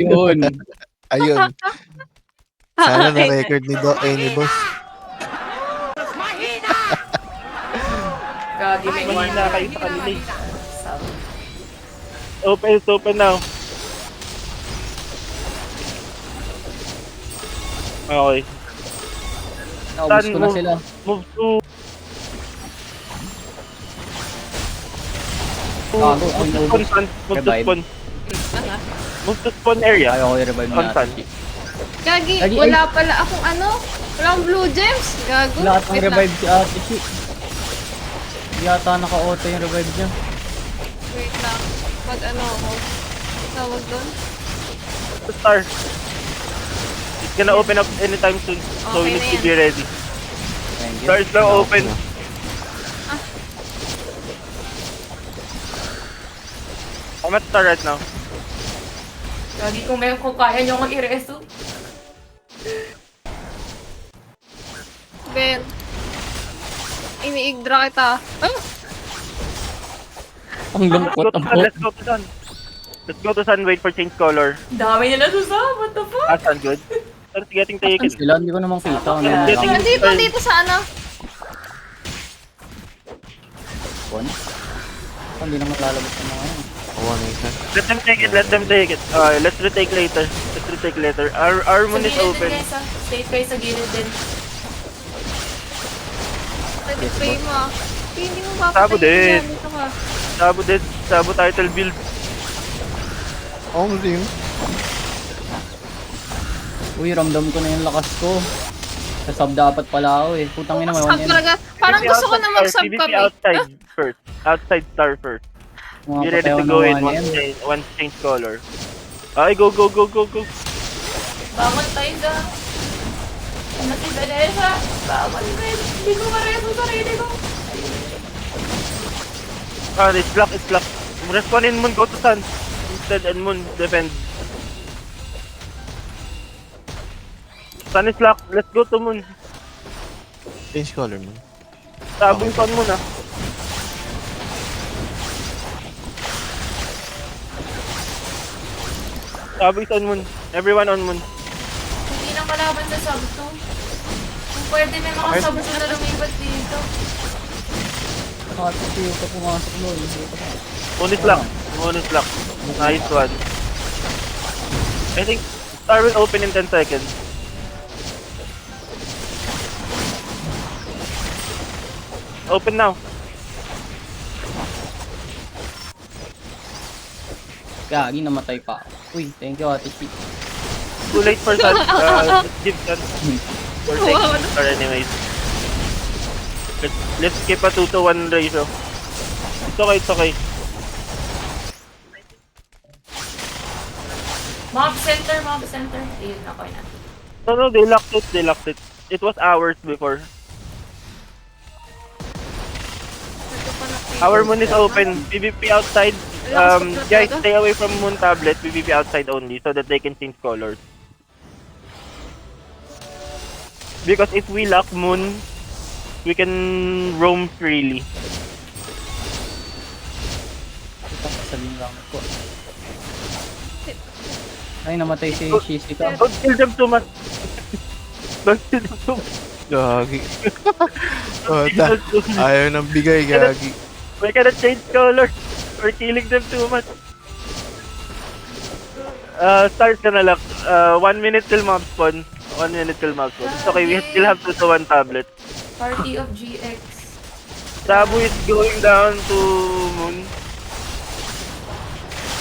Yun. Ayun. Sana na-record ni boss. Gagi, may one Mahina kayo sa kanila eh. Sabi. It's open now. Okay. Naubos ko na sila. Move to... Gago, ang Move to ubos. spawn. Move to Revive. spawn. Move to spawn area. Ayaw ko i-revive On na. sun. Gagi, Gagi, wala pala akong ano. Walang blue gems. Gago. Wala atang Wait lang. revive si Ate Chi. Hindi yata naka-auto yung revive niya. Wait lang. Pag ano ako. Tawag doon. The star. It's gonna open up anytime soon. So we Okay need na to yan. be ready. Thank you. Star is now open. I'm at star right now. Gagi, kung kaya nyo akong i-reso. Ben. Iniigdra kita. Ah! Ang lungkot ang Let's go to sun. Let's go to sun. Wait for change color. Dami nila susama. What the fuck? Ah, sun good. Star's getting taken. sila, hindi ko namang kita. Ano Yeah, lang? Nandito dito sa ano. One? Hindi naman lalabas ng mga yun. Let them take it. Let them take it. Let's retake later. Let's retake later. Our moon is open. Stay kayo sa gilid din. Pwede pray mo ah. Hindi mo mapatay Sabo din. yung gamit ko ah. Sabo dead. Sabo title build. Only yun. Uy, ramdam ko na yung lakas ko. Sa sub dapat pala ako eh. Putang ina, may Sub one yan. talaga. Parang gusto ko na mag-sub PvP kami. outside first. Outside star first. Mga Be ready patay to ako go ng in one yan. once change color. Ay, go. Bawal tayo sa... Ano si Vanessa? Bawal rin. Hindi ko mareso sa sarili ko. It's block. Respawn in moon, go to sun. Instead and moon, defend. Sun is locked, let's go to moon. Change color mo. Sabong sun muna. Sabong sun moon. Everyone on moon. Hindi na kalaban sa sub to. Kung pwede may mga Okay. sub na lumipat dito. Nakatitiyo ka pumasok doon. Moon is locked. Nice one. I think star will open in 10 seconds. Open now. Gagi, namatay pa ako. Uy, thank you Ate Chi. Too late for sun. Give sun. Or take star anyways. Let's skip a 2-to-1 ratio. It's okay. Mob center. Ayun, ako na. No, they locked it. It was hours before. Our moon is open. PvP outside. Guys, stay away from moon tablet. PvP outside only so that they can change colors. Because if we lock moon, we can roam freely. Sabihin lang ko. Ay, namatay si Shishika. Don't kill them too much. Don't kill them too much. Gagi. Ayaw nang bigay, gagi. We cannot change colors. We're killing them too much. Start ka na lang. 1 minute till mob spawn. 1 minute till mob spawn. It's okay, we still have 2-to-1 tablet. Party of GX. Sabu is going down to moon.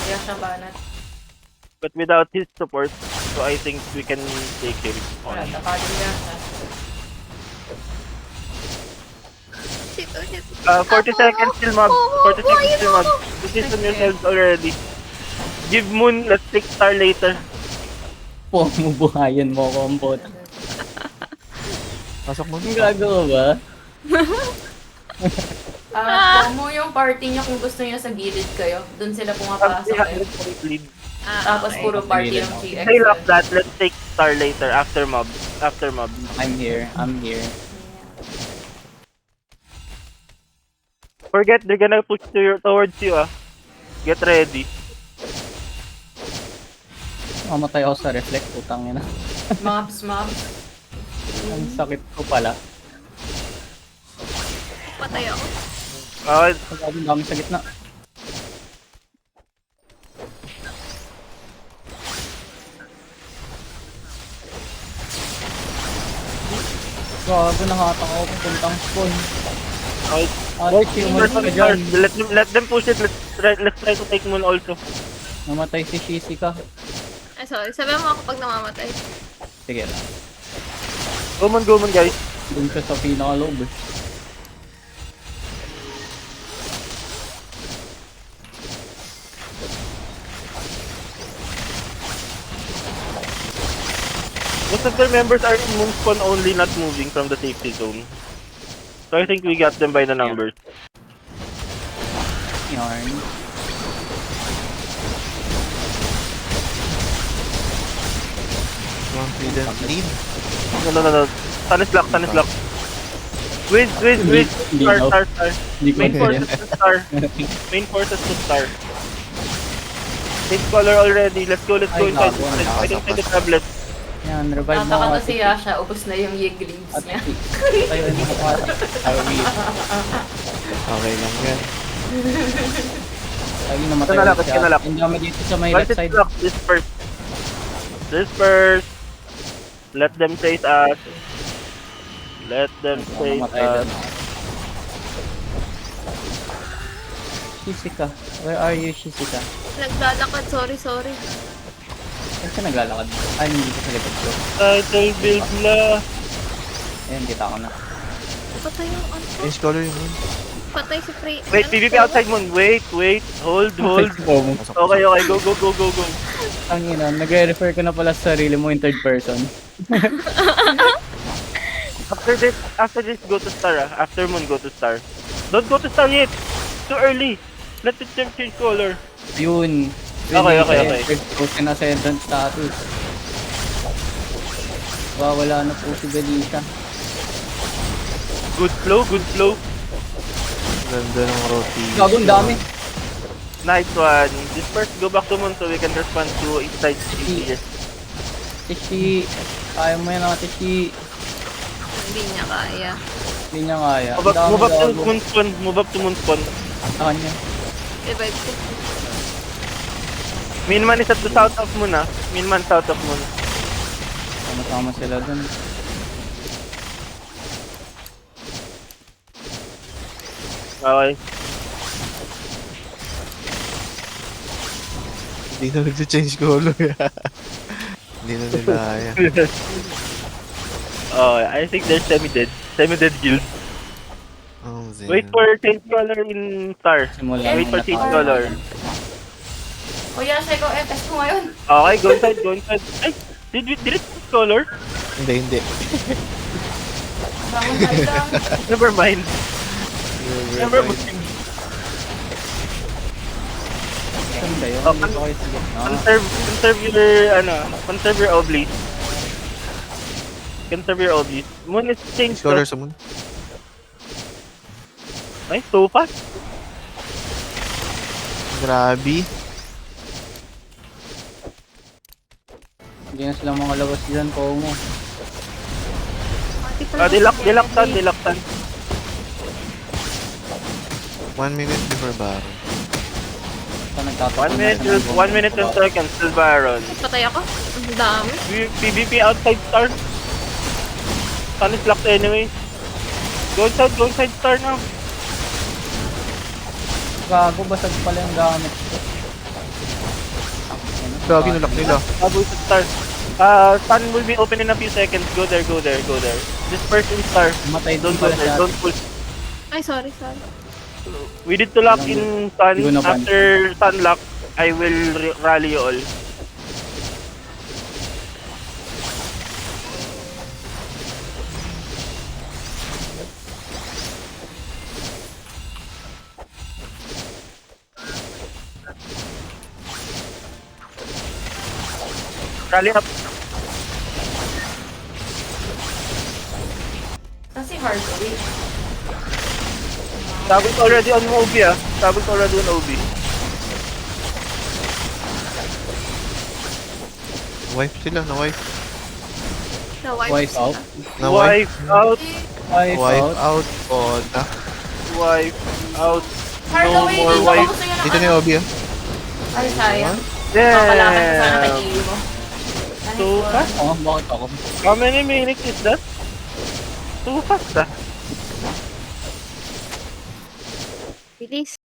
Kaya siya banat. But without his support, so I think we can take him Wala, on. tapadin niya. 40 seconds till mob. 40 seconds till mob. Position yourselves already. Give moon, let's take star later. Pumubuhayan mo ko ang bot. Pasok mo. Ang gagawa ba? Mo yung party niya kung gusto niya sa gilid kayo. Doon sila pumapasok kayo. Lead. Tapos okay. puro party ng GX. They lock that, let's take star later after mob. I'm here. Forget, they're gonna push towards you ah. Get ready. Mamatay ako sa reflect, putang ina. Mobs. Ang sakit ko pala. Patay ako. Okay, Ang dami sa gitna. Gago, nakataka ako puntang spawn. okay. Ate, umalis ka dyan. Let them push it. Let's try to take Moon also. Namatay si Shishika. Ay, sorry. Sabihan mo ako pag namamatay. Sige lang. Go Moon, guys. Doon siya sa pinaka-loob eh. Most of their members are in Moon spawn only, not moving from the safety zone. So I think we got them by the numbers. Yarn. One freedom lead. No. Sun is locked. Wiz. Hindi Star. Hindi ko Main kaya. forces to star. Main forces to star. Take color already. Let's go Ay, inside. gago, I can see the tablet. Yan, revive mo. Tataka to Ate si Yasha, ubos na yung yig leaves Ate niya. P. Tayo, hindi ko pa. Okay lang yan. Tayo, namatay Ito na lang, ulit ito na lang. Ang dami dito sa may Once left it's side. locked, disperse. Let them chase us. Let them chase Namatay us. doon. Shishika. Where are you, Shishika? Naglalakad. Sorry. Saan ka naglalakad? Ay, hindi ko sa likod ko. Title build na. Ayun, kita ko na. Patay yung ano. Change color yung moon. Patay si Frey. Wait, PvP outside Moon. Wait. Hold. Okay. Go. Ang ina, nagre-refer ko na pala sa sarili mo in third person. After this, go to star. After Moon, go to star. Don't go to star yet. Too early. Let it change color. Yun. Okay. Third person ascendant status. Wala na po si Belisa. Good flow. Ganda ng rotation. Gagong dami. Nice one. Disperse, go back to Moon so we can respond to inside CPS. Tishi. Kaya mo yan ako, Tishi. Hindi niya kaya. Hindi niya kaya. Move up to Moon spawn. Move up to Moon spawn. Sa kanya. Revive ko. Minman is at the south of Moon Minman south of Moon. Sama-sama sila dun. Okay. Hindi na nag-change color. Hindi na nila kaya. Oh, I think they're semi-dead. Semi-dead guild. Oh, Zen. Wait for change color in star. Simula Wait mo for na change tayo. color. O Yasha, ikaw FS ko ngayon. Okay, go inside. Ay, did it change color? Hindi. Bangon tayo lang. Never mind. Never mind. Saan ba yun? Oh, Hindi ko kayo sa gitna. Conserve your oblis. Conserve your oblis. Moon is change Change color sa moon. Ay, so fast. Grabe. Hindi na sila mga labas dyan, Komo. Pati pala. Dilaktan. 1 minute before Baron. Ito nagtatapunan. 1 minute and seconds till Baron. Patay ako. Ang dami. PvP outside star. Sun is locked anyway. Go inside star now. Gago, basag pala yung gamit ko. Gagi nalak nila. Go to star. Sun will be open in a few seconds. Go there. Disperse in star. Matay Don't din go pala there. siya. Don't push. Ay, sorry. We need to lock in Sun. Hindi ko napan. After Sun lock, I will rally you all. Rally up. Kasi hard to reach. Sabot already on OB Sabot already on OB. Wipe sila, na-wipe. Na-wipe Wipe sila. out. Na-wipe. Wipe out. Wipe Wipe out. out. Oh, na. Wipe out. Carlo, No wait, more dito ko wipe. gusto nyo ng Dito na yung Obi, oh. Ay, sayang. Papalakan ko sana kay Damn. Ilo. Too fast. Oh, bakit ako? How many minutes is that? Too fast ah. Bilis.